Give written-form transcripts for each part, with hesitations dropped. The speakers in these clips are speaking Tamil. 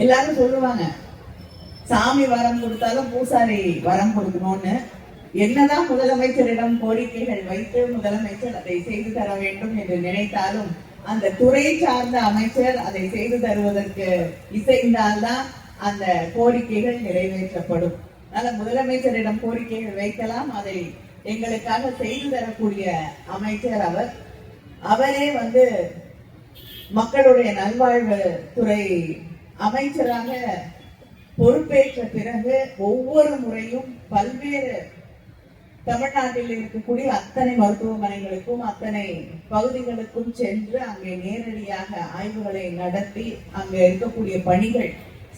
எல்லாரும் சொல்லுவாங்க சாமி வரம் கொடுத்தாலும் பூசாரி வரம் கொடுக்கணும்னு. என்னதான் முதலமைச்சரிடம் கோரிக்கைகள் வைத்து முதலமைச்சர் அதை செய்து தர வேண்டும் என்று நினைத்தாலும் அந்த துறை சார்ந்த அமைச்சர் அதை செய்து தருவதற்கு இசைந்தால்தான் அந்த கோரிக்கைகள் நிறைவேற்றப்படும். அதனால முதலமைச்சரிடம் கோரிக்கைகள் வைக்கலாம், அதை எங்களுக்காக செய்து தரக்கூடிய அமைச்சர் அவர். அவரே மக்களுடைய நல்வாழ்வு துறை அமைச்சராக பொறுப்பேற்ற பிறகு ஒவ்வொரு முறையும் பல்வேறு தமிழ்நாட்டில் இருக்கக்கூடிய அத்தனை மருத்துவமனைகளுக்கும் அத்தனை பகுதிகளுக்கும் சென்று அங்கே நேரடியாக ஆய்வுகளை நடத்தி அங்கே இருக்கக்கூடிய பணிகள்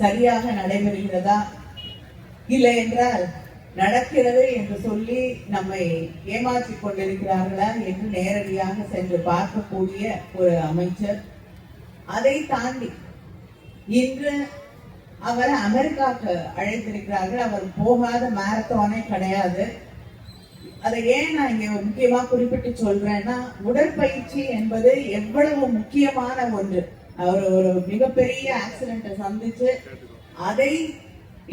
சரியாக நடைபெறுகிறதா, இல்லை என்றால் நடக்கிறது என்று சொல்லி நம்மை ஏமாற்றிக் கொண்டிருக்கிறார்களா என்று நேரடியாக சென்று பார்க்கக்கூடிய ஒரு அமைச்சர். அதை தாண்டி இன்று அவரை அமெரிக்காவுக்கு அழைத்திருக்கிறார்கள். அவர் போகாத மாரத்தானே கிடையாது. அதை ஏன் நான் இங்க முக்கியமா குறிப்பிட்டு சொல்றேன்னா, உடற்பயிற்சி என்பது எவ்வளவு முக்கியமான ஒன்று. அவர் ஒரு மிகப்பெரிய ஆக்சிடென்ட்டை சந்திச்சு அதை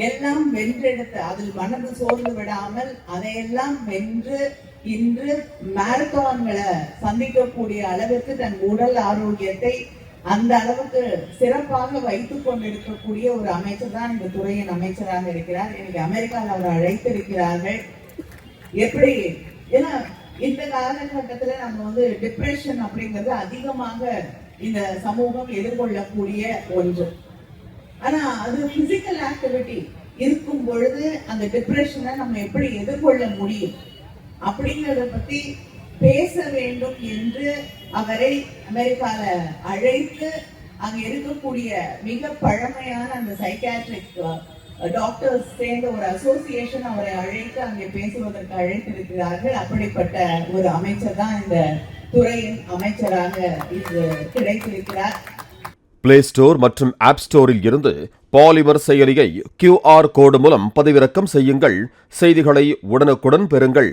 எல்லாம் வென்றெடுத்து அதில் மனது சோர்ந்து விடாமல் அதையெல்லாம் வென்று இன்று மாரத்தான்களை சந்திக்கக்கூடிய அளவிற்கு தன் உடல் ஆரோக்கியத்தை அந்த அளவுக்கு சிறப்பாக வைத்துக் கொண்டிருக்கக்கூடிய ஒரு அமைச்சர் தான் இந்த துறையின் அமைச்சராக இருக்கிறார். இன்னைக்கு அமெரிக்காவில் அவர் அழைத்திருக்கிறார்கள். எப்படி, ஏன்னா இந்த காலகட்டத்துல நம்ம டிப்ரெஷன் அப்படிங்கிறது அதிகமாக இந்த சமூகம் எதிர்கொள்ளக்கூடிய ஒன்று. ஆனா அது பிசிக்கல் ஆக்டிவிட்டி இருக்கும் பொழுது அந்த டிப்ரெஷனை நம்ம எப்படி எதிர்கொள்ள முடியும் அப்படிங்கறத பத்தி பேச வேண்டும் என்று அவரை அமெரிக்கால அழைத்து அங்க இருக்கக்கூடிய மிக பழமையான அந்த சைக்காட்ரிக் டாக்டர்ஸ் சேர்ந்த ஒரு அசோசியேஷன் அவரை அழைத்து அங்கே பேசுவதற்கு அழைத்திருக்கிறார்கள். அப்படிப்பட்ட ஒரு அமைச்சர் தான் இந்த துறையின் அமைச்சராக இன்று கிடைத்திருக்கிறார். பிளே ஸ்டோர் மற்றும் ஆப் ஸ்டோரில் இருந்து பாலிமர் செயலியை QR கோடு மூலம் பதிவிறக்கம் செய்யுங்கள். செய்திகளை உடனுக்குடன் பெறுங்கள்.